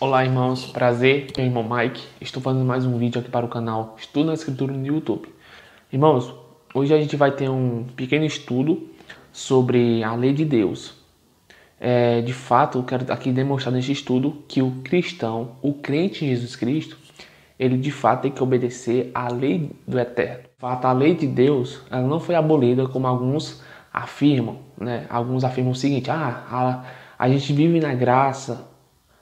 Olá, irmãos, prazer, meu irmão Mike. Estou fazendo mais um vídeo aqui para o canal Estudo na Escritura no YouTube. Irmãos, hoje a gente vai ter um pequeno estudo sobre a lei de Deus. De fato, eu quero aqui demonstrar neste estudo que o cristão, o crente em Jesus Cristo, ele de fato tem que obedecer à lei do Eterno. De fato, a lei de Deus, ela não foi abolida como alguns afirmam, né? Alguns afirmam o seguinte: a gente vive na graça,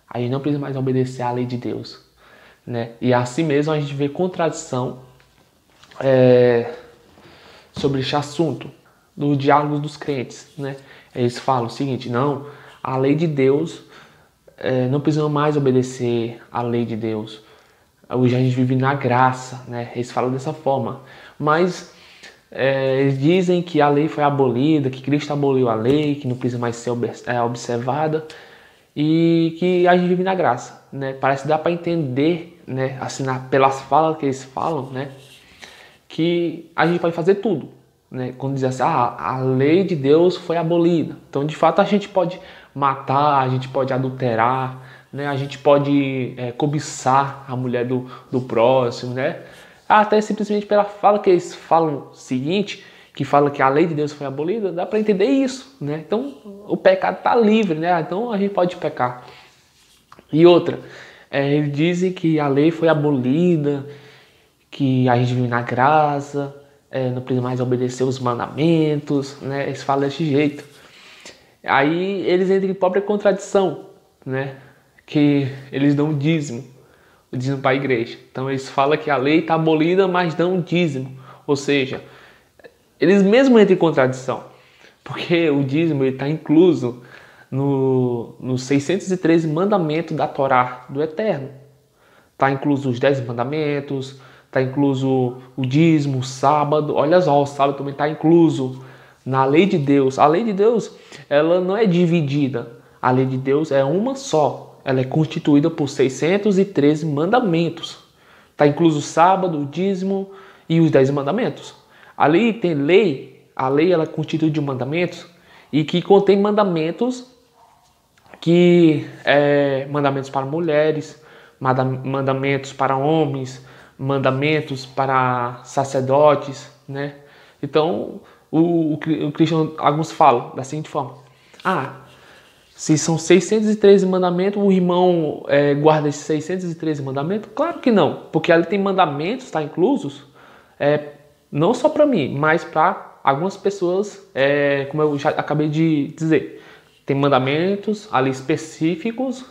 a gente não precisa mais obedecer à lei de Deus, né? E assim mesmo a gente vê contradição sobre este assunto, no diálogo dos crentes, né? Eles falam o seguinte: não, a lei de Deus, não precisa mais obedecer à lei de Deus. Hoje a gente vive na graça, né? Eles falam dessa forma, mas eles dizem que a lei foi abolida, que Cristo aboliu a lei, que não precisa mais ser observada e que a gente vive na graça, né? Parece que dá para entender, né? Assim, pelas falas que eles falam, né? Que a gente pode fazer tudo, né? Quando diz assim, a lei de Deus foi abolida. Então, de fato, a gente pode matar, a gente pode adulterar, né? A gente pode cobiçar a mulher do próximo, né? Até simplesmente pela fala que eles falam o seguinte, que fala que a lei de Deus foi abolida, dá para entender isso, né? Então, o pecado está livre, né? Então, a gente pode pecar. E outra, eles dizem que a lei foi abolida, que a gente vive na graça, não precisa mais obedecer os mandamentos, né? Eles falam desse jeito. Aí eles entram em própria contradição, né? Que eles dão o dízimo para a igreja. Então eles falam que a lei está abolida, mas dão um dízimo. Ou seja, eles mesmos entram em contradição, porque o dízimo está incluso nos 613 mandamentos da Torá do Eterno. Está incluso os 10 mandamentos, está incluso o dízimo, o sábado. Olha só, o sábado também está incluso na lei de Deus. A lei de Deus, ela não é dividida. A lei de Deus é uma só. Ela é constituída por 613 mandamentos. Está incluso o sábado, o dízimo e os 10 mandamentos. Ali tem lei. A lei ela é constituída de mandamentos e que contém mandamentos mandamentos para mulheres, mandamentos para homens, mandamentos para sacerdotes, né? Então, o cristão, alguns falam da seguinte forma: se são 613 mandamentos, o irmão guarda esses 613 mandamentos? Claro que não, porque ali tem mandamentos, está inclusos, não só para mim, mas para algumas pessoas, como eu já acabei de dizer. Tem mandamentos ali específicos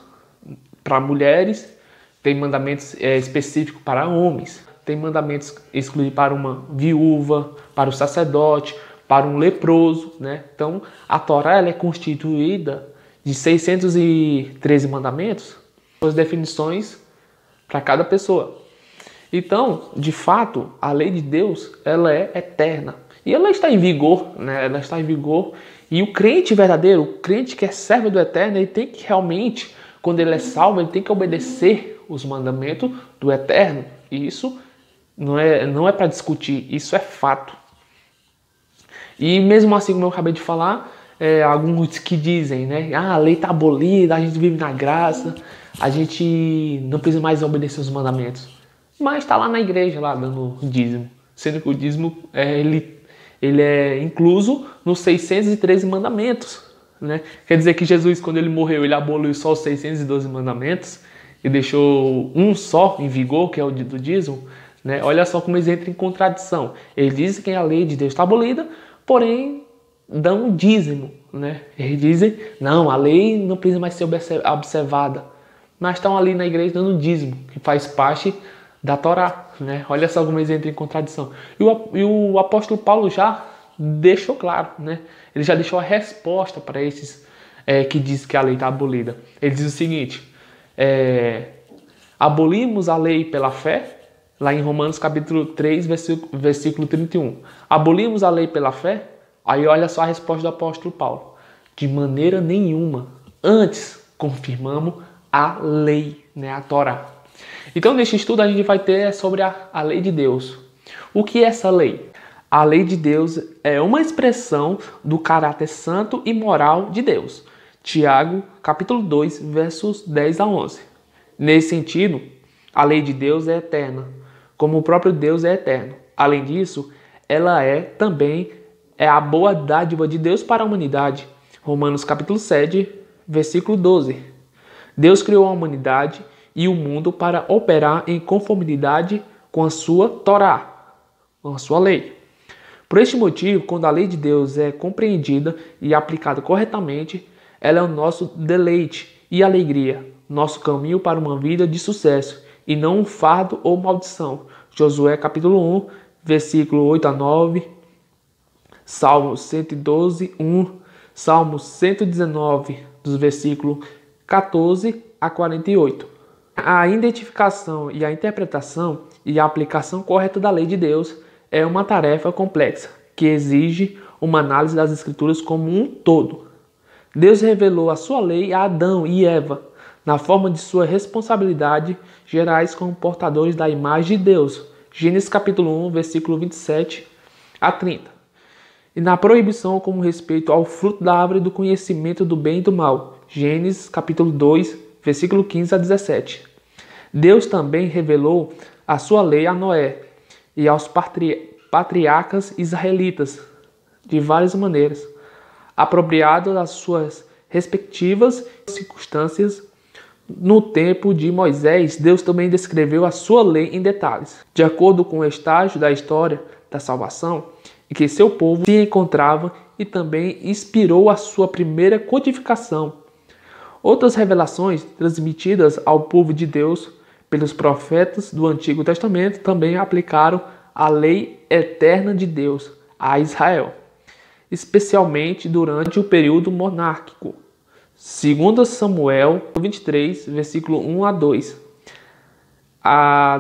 para mulheres, tem mandamentos específicos para homens, tem mandamentos exclusivos para uma viúva, para o sacerdote, para um leproso, né? Então, a Torá ela é constituída de 613 mandamentos, as definições para cada pessoa. Então, de fato, a lei de Deus ela é eterna e ela está em vigor, né? Ela está em vigor. E o crente verdadeiro, o crente que é servo do Eterno, ele tem que realmente, quando ele é salvo, ele tem que obedecer os mandamentos do Eterno. E isso não é para discutir, isso é fato. E mesmo assim, como eu acabei de falar, alguns que dizem, né? A lei está abolida, a gente vive na graça, a gente não precisa mais obedecer os mandamentos. Mas está lá na igreja, lá dando dízimo. Sendo que o dízimo, ele é incluso nos 613 mandamentos, né? Quer dizer que Jesus, quando ele morreu, ele aboliu só os 612 mandamentos e deixou um só em vigor, que é o do dízimo, né? Olha só como eles entram em contradição. Eles dizem que a lei de Deus está abolida, porém dão um dízimo, né? Eles dizem, não, a lei não precisa mais ser observada, mas estão ali na igreja dando dízimo, que faz parte da Torá, né? Olha só como eles entram em contradição. E o apóstolo Paulo já deixou claro, né? Ele já deixou a resposta para esses que dizem que a lei está abolida. Ele diz o seguinte: abolimos a lei pela fé, lá em Romanos capítulo 3, versículo 31. Abolimos a lei pela fé? Aí olha só a resposta do apóstolo Paulo: de maneira nenhuma, antes confirmamos a lei, né? A Torá. Então, neste estudo, a gente vai ter sobre a lei de Deus. O que é essa lei? A lei de Deus é uma expressão do caráter santo e moral de Deus. Tiago, capítulo 2, versos 10 a 11. Nesse sentido, a lei de Deus é eterna, como o próprio Deus é eterno. Além disso, ela também a boa dádiva de Deus para a humanidade. Romanos capítulo 7, versículo 12. Deus criou a humanidade e o mundo para operar em conformidade com a sua Torá, com a sua lei. Por este motivo, quando a lei de Deus é compreendida e aplicada corretamente, ela é o nosso deleite e alegria, nosso caminho para uma vida de sucesso, e não um fardo ou maldição. Josué capítulo 1, versículo 8 a 9, Salmo 112, 1, Salmo 119, dos versículos 14 a 48. A identificação e a interpretação e a aplicação correta da lei de Deus é uma tarefa complexa, que exige uma análise das Escrituras como um todo. Deus revelou a sua lei a Adão e Eva, na forma de sua responsabilidade gerais como portadores da imagem de Deus. Gênesis capítulo 1, versículo 27 a 30. E na proibição como respeito ao fruto da árvore do conhecimento do bem e do mal. Gênesis capítulo 2, versículo 15 a 17. Deus também revelou a sua lei a Noé e aos patriarcas israelitas de várias maneiras, apropriado às suas respectivas circunstâncias. No tempo de Moisés, Deus também descreveu a sua lei em detalhes, de acordo com o estágio da história da salvação em que seu povo se encontrava, e também inspirou a sua primeira codificação. Outras revelações transmitidas ao povo de Deus pelos profetas do Antigo Testamento também aplicaram a lei eterna de Deus a Israel, especialmente durante o período monárquico. 2 Samuel 23, versículo 1 a 2,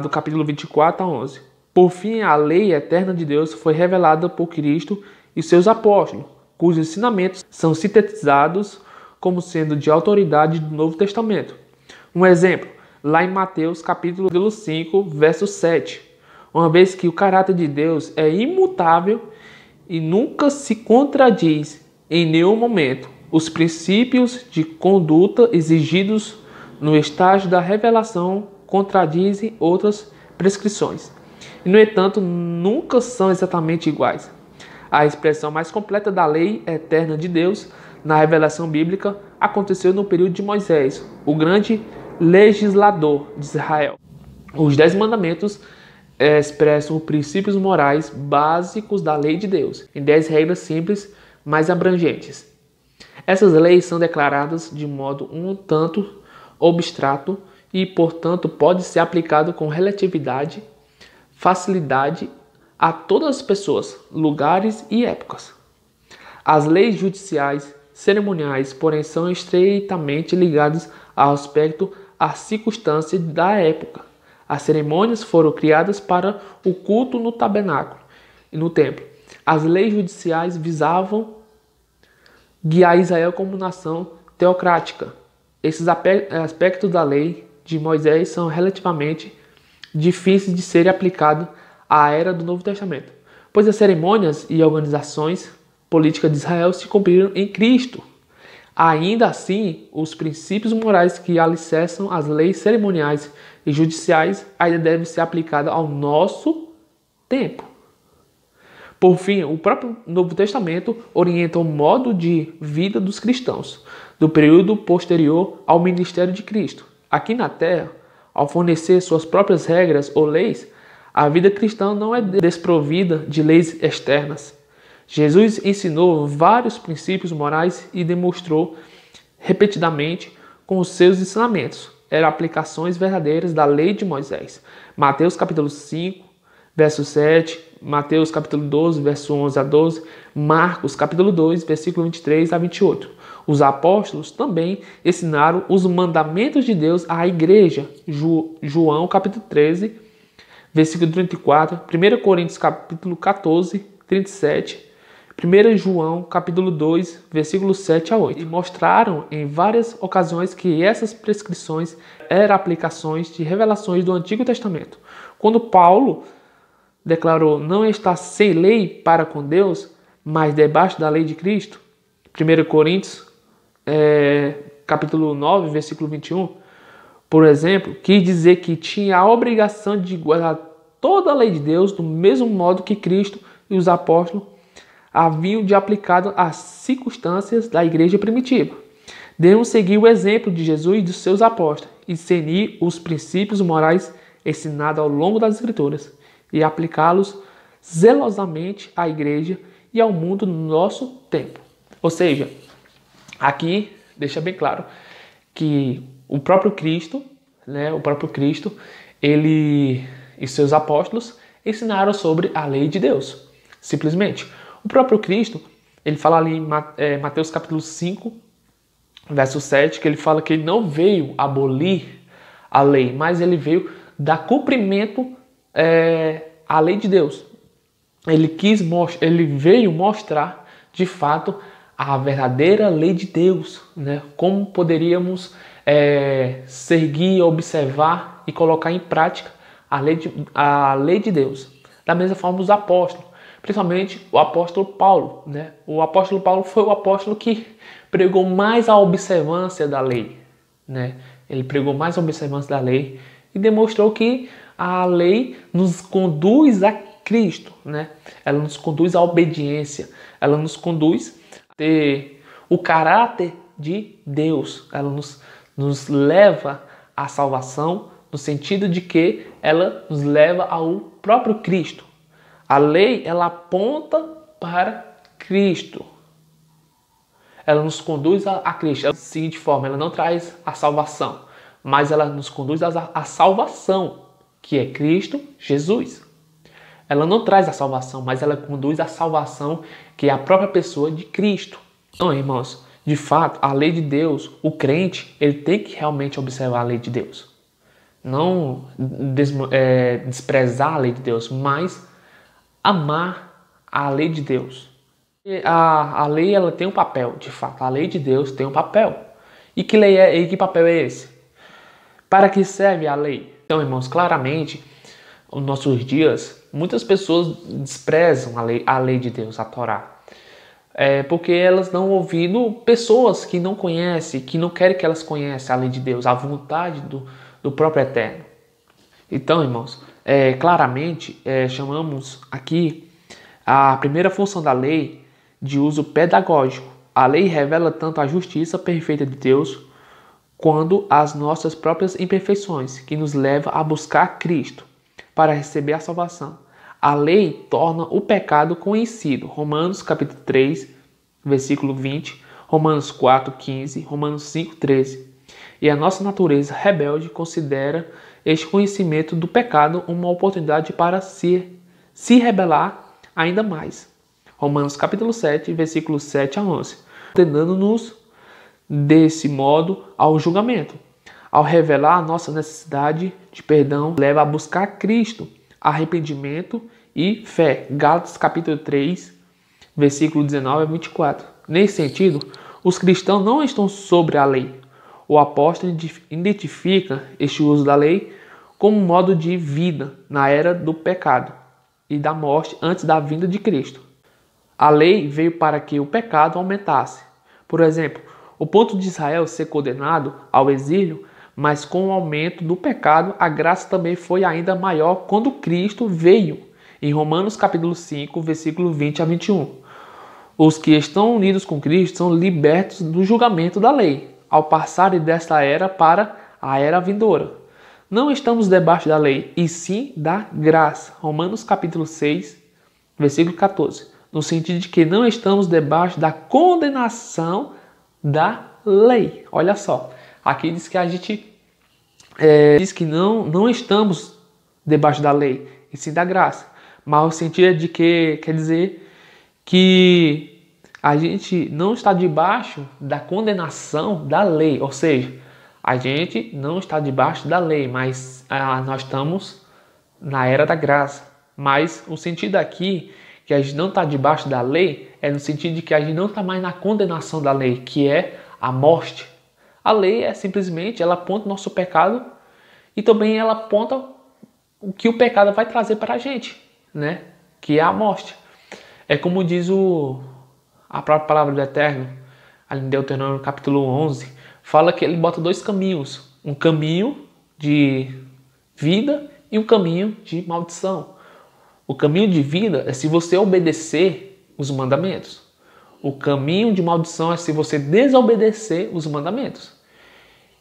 do capítulo 24 a 11. Por fim, a lei eterna de Deus foi revelada por Cristo e seus apóstolos, cujos ensinamentos são sintetizados como sendo de autoridade do Novo Testamento. Um exemplo, lá em Mateus capítulo 5, verso 7. Uma vez que o caráter de Deus é imutável e nunca se contradiz em nenhum momento, os princípios de conduta exigidos no estágio da revelação contradizem outras prescrições. E, no entanto, nunca são exatamente iguais. A expressão mais completa da lei eterna de Deus na revelação bíblica aconteceu no período de Moisés, o grande legislador de Israel. Os 10 mandamentos expressam os princípios morais básicos da lei de Deus, em 10 regras simples, mas abrangentes. Essas leis são declaradas de modo um tanto abstrato e, portanto, pode ser aplicado com relatividade, facilidade a todas as pessoas, lugares e épocas. As leis judiciais, cerimoniais, porém, são estreitamente ligadas ao aspecto, à circunstância da época. As cerimônias foram criadas para o culto no tabernáculo e no templo. As leis judiciais visavam guiar Israel como nação teocrática. Esses aspectos da lei de Moisés são relativamente difíceis de serem aplicados à era do Novo Testamento, pois as cerimônias e organizações políticas de Israel se cumpriram em Cristo. Ainda assim, os princípios morais que alicerçam as leis cerimoniais e judiciais ainda devem ser aplicados ao nosso tempo. Por fim, o próprio Novo Testamento orienta o modo de vida dos cristãos, do período posterior ao ministério de Cristo. Aqui na Terra, ao fornecer suas próprias regras ou leis, a vida cristã não é desprovida de leis externas. Jesus ensinou vários princípios morais e demonstrou repetidamente com os seus ensinamentos. Eram aplicações verdadeiras da lei de Moisés. Mateus capítulo 5, verso 7, Mateus capítulo 12, verso 11 a 12, Marcos capítulo 2, versículo 23 a 28. Os apóstolos também ensinaram os mandamentos de Deus à igreja. João capítulo 13, versículo 34, 1 Coríntios capítulo 14, 37, 1 João capítulo 2, versículo 7 a 8. E mostraram em várias ocasiões que essas prescrições eram aplicações de revelações do Antigo Testamento. Quando Paulo declarou não estar sem lei para com Deus, mas debaixo da lei de Cristo, 1 Coríntios capítulo 9, versículo 21, por exemplo, quis dizer que tinha a obrigação de guardar toda a lei de Deus do mesmo modo que Cristo e os apóstolos haviam de aplicado às circunstâncias da igreja primitiva. Devemos seguir o exemplo de Jesus e dos seus apóstolos e seguir os princípios morais ensinados ao longo das Escrituras e aplicá-los zelosamente à igreja e ao mundo no nosso tempo. Ou seja, aqui deixa bem claro que o próprio Cristo, ele e seus apóstolos ensinaram sobre a lei de Deus. Simplesmente. O próprio Cristo, ele fala ali em Mateus capítulo 5, verso 7, que ele fala que ele não veio abolir a lei, mas ele veio dar cumprimento à lei de Deus. Ele veio mostrar, de fato, a verdadeira lei de Deus, né? Como poderíamos seguir, observar e colocar em prática a lei de Deus. Da mesma forma, os apóstolos, principalmente o apóstolo Paulo, né? O apóstolo Paulo foi o apóstolo que pregou mais a observância da lei, né? Ele pregou mais a observância da lei e demonstrou que a lei nos conduz a Cristo, né? Ela nos conduz à obediência, ela nos conduz a ter o caráter de Deus, ela nos leva à salvação, no sentido de que ela nos leva ao próprio Cristo. A lei, ela aponta para Cristo. Ela nos conduz a Cristo. Da seguinte forma, ela não traz a salvação, mas ela nos conduz à salvação, que é Cristo Jesus. Ela não traz a salvação, mas ela conduz à salvação, que é a própria pessoa de Cristo. Então, irmãos, de fato, a lei de Deus, o crente, ele tem que realmente observar a lei de Deus. Não desprezar a lei de Deus, mas amar a lei de Deus. A lei, ela tem um papel, de fato. A lei de Deus tem um papel. E que lei é? E que papel é esse? Para que serve a lei? Então, irmãos, claramente, nos nossos dias, muitas pessoas desprezam a lei de Deus, a Torá. Porque elas não ouvindo pessoas que não conhecem, que não querem que elas conheçam a lei de Deus, a vontade do próprio Eterno. Então, irmãos, claramente chamamos aqui a primeira função da lei de uso pedagógico. A lei revela tanto a justiça perfeita de Deus quanto as nossas próprias imperfeições, que nos leva a buscar Cristo para receber a salvação. A lei torna o pecado conhecido. Romanos capítulo 3, versículo 20, Romanos 4, 15, Romanos 5, 13. E a nossa natureza rebelde considera este conhecimento do pecado uma oportunidade para se rebelar ainda mais. Romanos capítulo 7, versículos 7 a 11. Condenando-nos desse modo ao julgamento. Ao revelar a nossa necessidade de perdão, leva a buscar Cristo, arrependimento e fé. Gálatas capítulo 3, versículo 19 a 24. Nesse sentido, os cristãos não estão sobre a lei. O apóstolo identifica este uso da lei como um modo de vida na era do pecado e da morte antes da vinda de Cristo. A lei veio para que o pecado aumentasse. Por exemplo, o ponto de Israel ser condenado ao exílio, mas com o aumento do pecado, a graça também foi ainda maior quando Cristo veio. Em Romanos capítulo 5, versículo 20 a 21. Os que estão unidos com Cristo são libertos do julgamento da lei, ao passarem desta era para a era vindoura. Não estamos debaixo da lei, e sim da graça. Romanos capítulo 6, versículo 14. No sentido de que não estamos debaixo da condenação da lei. Olha só, aqui diz que a gente diz que não estamos debaixo da lei, e sim da graça. Mas o sentido é de que quer dizer que a gente não está debaixo da condenação da lei, ou seja, a gente não está debaixo da lei, mas nós estamos na era da graça. Mas o sentido aqui que a gente não está debaixo da lei é no sentido de que a gente não está mais na condenação da lei, que é a morte. A lei é simplesmente, ela aponta o nosso pecado e também ela aponta o que o pecado vai trazer para a gente, né? Que é a morte. É como diz a própria palavra do Eterno, ali em Deuteronômio capítulo 11, fala que ele bota dois caminhos. Um caminho de vida e um caminho de maldição. O caminho de vida é se você obedecer os mandamentos. O caminho de maldição é se você desobedecer os mandamentos.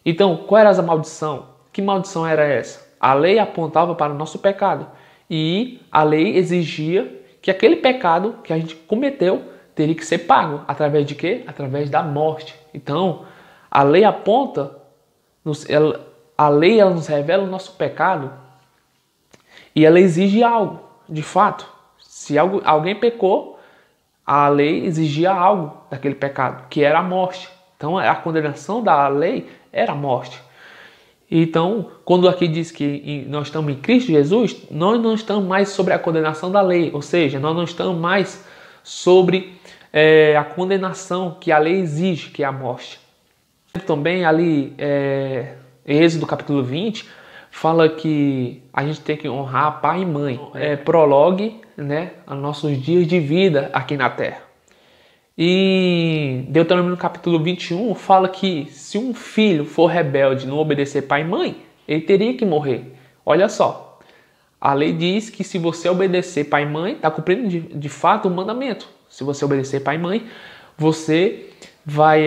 Então, qual era a maldição? Que maldição era essa? A lei apontava para o nosso pecado. E a lei exigia que aquele pecado que a gente cometeu teria que ser pago. Através de quê? Através da morte. Então, a lei aponta, a lei ela nos revela o nosso pecado e ela exige algo, de fato. Se alguém pecou, a lei exigia algo daquele pecado, que era a morte. Então, a condenação da lei era a morte. Então, quando aqui diz que nós estamos em Cristo Jesus, nós não estamos mais sobre a condenação da lei. Ou seja, nós não estamos mais sobre a condenação que a lei exige, que é a morte. Também ali, Êxodo capítulo 20, fala que a gente tem que honrar pai e mãe. Prologue, né, a nossos dias de vida aqui na terra. E Deuteronômio capítulo 21 fala que se um filho for rebelde e não obedecer pai e mãe, ele teria que morrer. Olha só, a lei diz que se você obedecer pai e mãe, está cumprindo de fato o mandamento. Se você obedecer pai e mãe, você vai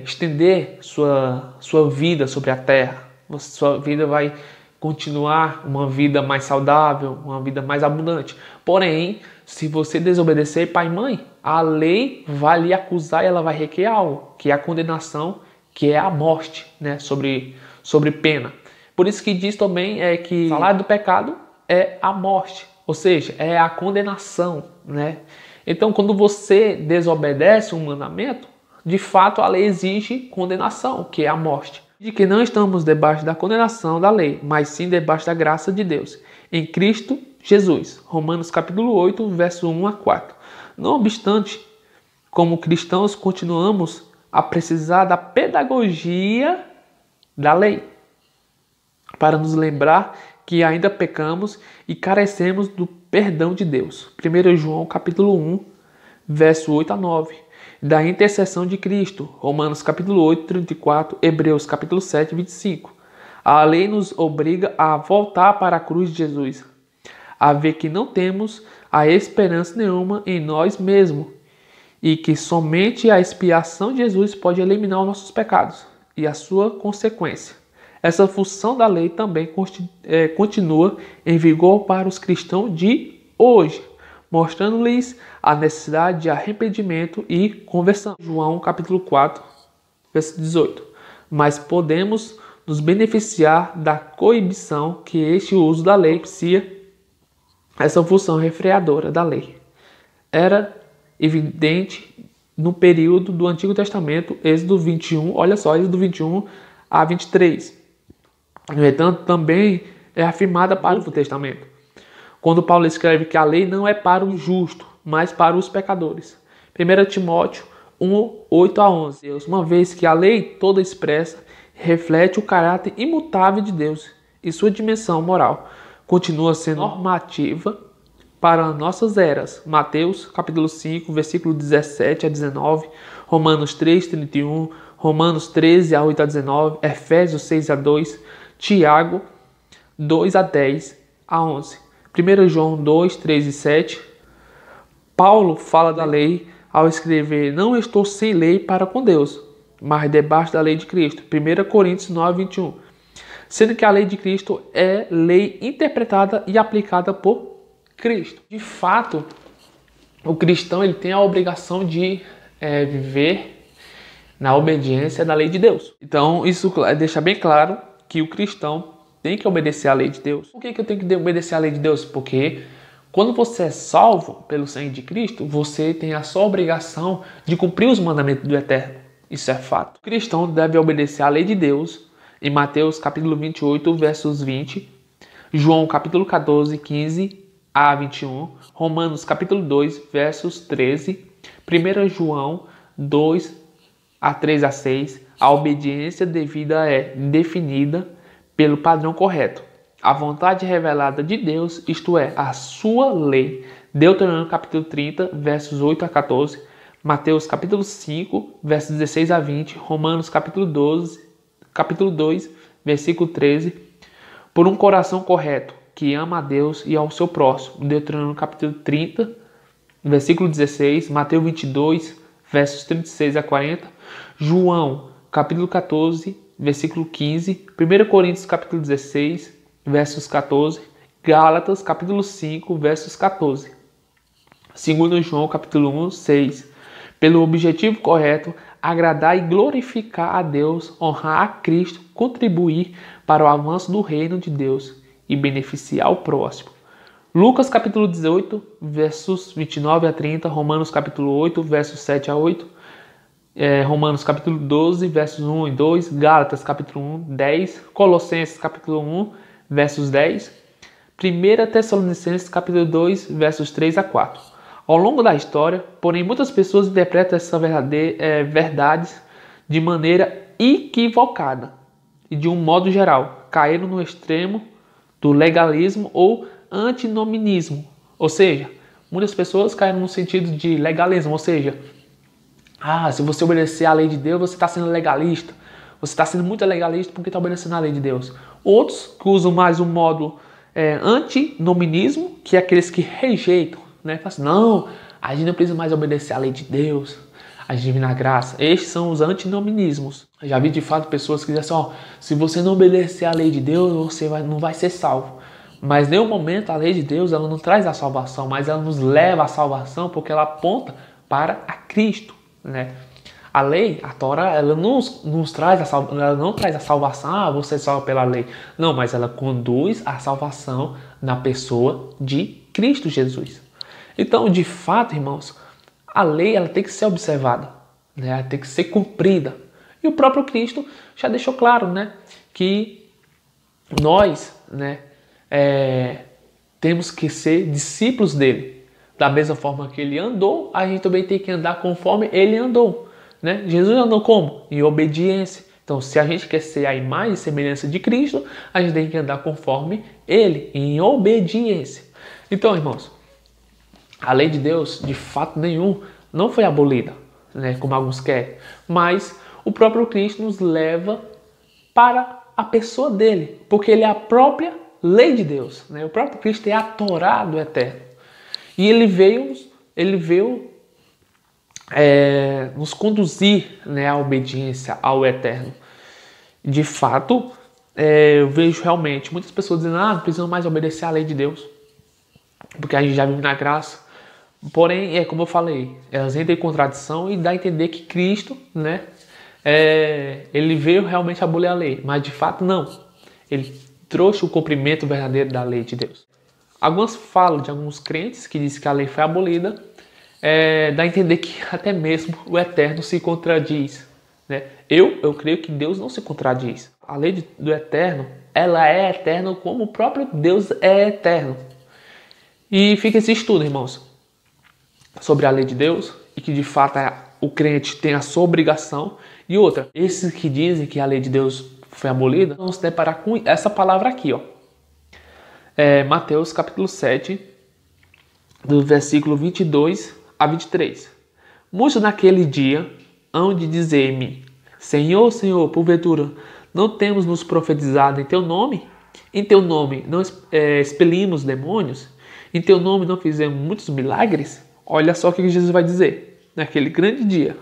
estender sua vida sobre a terra. Sua vida vai continuar uma vida mais saudável, uma vida mais abundante. Porém, se você desobedecer pai e mãe, a lei vai lhe acusar e ela vai requerer algo, que é a condenação, que é a morte, né? sobre pena. Por isso que diz também que o salário do pecado é a morte, ou seja, é a condenação, né? Então, quando você desobedece um mandamento, de fato a lei exige condenação, que é a morte. De que não estamos debaixo da condenação da lei, mas sim debaixo da graça de Deus, em Cristo Jesus. Romanos capítulo 8, verso 1 a 4. Não obstante, como cristãos, continuamos a precisar da pedagogia da lei, para nos lembrar que ainda pecamos e carecemos do perdão de Deus. 1 João capítulo 1, verso 8 a 9. Da intercessão de Cristo. Romanos capítulo 8, 34. Hebreus capítulo 7, 25. A lei nos obriga a voltar para a cruz de Jesus, a ver que não temos a esperança nenhuma em nós mesmos e que somente a expiação de Jesus pode eliminar os nossos pecados e a sua consequência. Essa função da lei também continua em vigor para os cristãos de hoje, mostrando-lhes a necessidade de arrependimento e conversão. João capítulo 4, verso 18. Mas podemos nos beneficiar da coibição que este uso da lei propicia. Essa função refreadora da lei era evidente no período do Antigo Testamento, Êxodo 21, olha só, Êxodo 21 a 23. No entanto, também é afirmada para o Novo Testamento, quando Paulo escreve que a lei não é para o justo, mas para os pecadores. 1 Timóteo 1, 8 a 11. Uma vez que a lei toda expressa reflete o caráter imutável de Deus e sua dimensão moral, continua sendo normativa para nossas eras. Mateus capítulo 5, versículo 17 a 19, Romanos 3, 31, Romanos 13 a 8 a 19, Efésios 6 a 2, Tiago 2 a 10 a 11. 1 João 2, 3 e 7, Paulo fala da lei ao escrever: não estou sem lei para com Deus, mas debaixo da lei de Cristo. 1 Coríntios 9, 21. Sendo que a lei de Cristo é lei interpretada e aplicada por Cristo. De fato, o cristão ele tem a obrigação de viver na obediência da lei de Deus. Então, isso deixa bem claro que o cristão tem que obedecer à lei de Deus. Por que eu tenho que obedecer à lei de Deus? Porque quando você é salvo pelo sangue de Cristo, você tem a sua obrigação de cumprir os mandamentos do Eterno. Isso é fato. O cristão deve obedecer à lei de Deus em Mateus capítulo 28, versos 20, João capítulo 14, 15 a 21, Romanos capítulo 2, versos 13, 1 João 2, a 3 a 6. A obediência devida é definida pelo padrão correto. A vontade revelada de Deus, isto é, a sua lei. Deuteronômio capítulo 30, versos 8 a 14. Mateus capítulo 5, versos 16 a 20. Romanos capítulo 2, versículo 13. por um coração correto, que ama a Deus e ao seu próximo. Deuteronômio capítulo 30, versículo 16, Mateus 22, versos 36 a 40, João capítulo 14, versículo 15, 1 Coríntios capítulo 16, versos 14, Gálatas capítulo 5, versos 14, 2 João capítulo 1, 6. Pelo objetivo correto, agradar e glorificar a Deus, honrar a Cristo, contribuir para o avanço do reino de Deus e beneficiar o próximo. Lucas capítulo 18, versos 29 a 30, Romanos capítulo 8, versos 7 a 8, Romanos capítulo 12, versos 1 e 2, Gálatas capítulo 1, 10, Colossenses capítulo 1, versos 10, 1 Tessalonicenses capítulo 2, versos 3 a 4. Ao longo da história, porém, muitas pessoas interpretam essas verdades de maneira equivocada e, de um modo geral, caíram no extremo do legalismo ou antinominismo. Ou seja, muitas pessoas caíram no sentido de legalismo, ou seja, se você obedecer à lei de Deus, você está sendo legalista. Você está sendo muito legalista porque está obedecendo à lei de Deus. Outros que usam mais um modo antinominismo, que é aqueles que rejeitam, né? Fala assim, não, a gente não precisa mais obedecer à lei de Deus, a divina graça. Estes são os antinominismos. Eu já vi de fato pessoas que dizem assim, se você não obedecer à lei de Deus, você não vai ser salvo. Mas em nenhum momento a lei de Deus ela não traz a salvação, mas ela nos leva à salvação porque ela aponta para a Cristo, né? A lei, a Torá, ela nos traz ela não traz a salvação, você é salvo pela lei. Não, mas ela conduz a salvação na pessoa de Cristo Jesus. Então, de fato, irmãos, a lei ela tem que ser observada, né? Ela tem que ser cumprida. E o próprio Cristo já deixou claro, né, que nós, né, temos que ser discípulos dele. Da mesma forma que ele andou, a gente também tem que andar conforme ele andou, né? Jesus andou como? Em obediência. Então, se a gente quer ser a imagem e semelhança de Cristo, a gente tem que andar conforme ele, em obediência. Então, irmãos, a lei de Deus, de fato nenhum, não foi abolida, né, como alguns querem, mas o próprio Cristo nos leva para a pessoa dele, porque ele é a própria lei de Deus, né? O próprio Cristo é a Torá do Eterno. E ele veio nos conduzir, né, à obediência ao Eterno. De fato, eu vejo realmente muitas pessoas dizendo, não precisam mais obedecer à lei de Deus, porque a gente já vive na graça. Porém, como eu falei, elas entram em contradição e dá a entender que Cristo, né, ele veio realmente abolir a lei, mas de fato não. Ele trouxe o cumprimento verdadeiro da lei de Deus. Algumas falam de alguns crentes que dizem que a lei foi abolida, dá a entender que até mesmo o Eterno se contradiz, né? Eu creio que Deus não se contradiz. A lei do Eterno, ela é eterna como o próprio Deus é eterno. E fica esse estudo, irmãos, sobre a lei de Deus e que de fato o crente tem a sua obrigação. E outra, esses que dizem que a lei de Deus foi abolida, vamos se deparar com essa palavra aqui, ó. Mateus capítulo 7, do versículo 22 a 23. Muitos naquele dia hão de dizer-me, Senhor, Senhor, porventura, não temos nos profetizado em teu nome? Em teu nome não expelimos demônios? Em teu nome não fizemos muitos milagres? Olha só o que Jesus vai dizer naquele grande dia.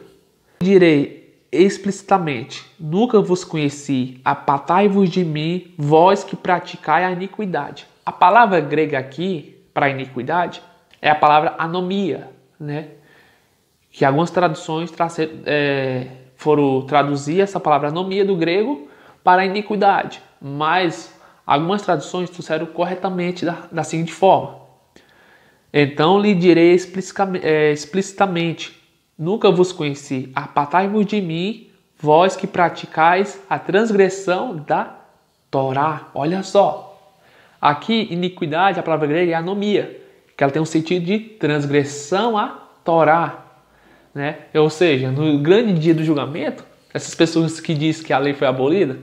Direi explicitamente, nunca vos conheci, apartai-vos de mim, vós que praticai a iniquidade. A palavra grega aqui, para iniquidade, é a palavra anomia, né? Que algumas traduções foram traduzir essa palavra anomia do grego para iniquidade, mas algumas traduções trouxeram corretamente da seguinte forma. Então lhe direi explicitamente, nunca vos conheci, apartai-vos de mim, vós que praticais a transgressão da Torá. Olha só, aqui iniquidade, a palavra grega é anomia, que ela tem um sentido de transgressão à Torá, né? Ou seja, no grande dia do julgamento, essas pessoas que dizem que a lei foi abolida,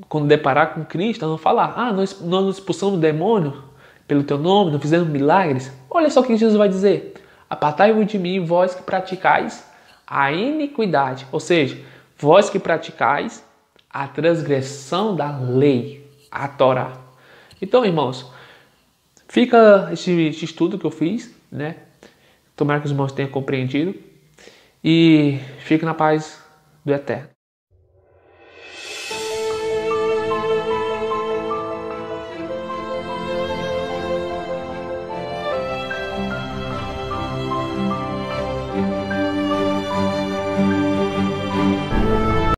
quando deparar com Cristo, vão falar, nós expulsamos o demônio pelo teu nome, não fizemos milagres. Olha só o que Jesus vai dizer. Apartai-vos de mim, vós que praticais a iniquidade. Ou seja, vós que praticais a transgressão da lei, a Torá. Então, irmãos, fica esse estudo que eu fiz, né? Tomara que os irmãos tenham compreendido. E fique na paz do Eterno.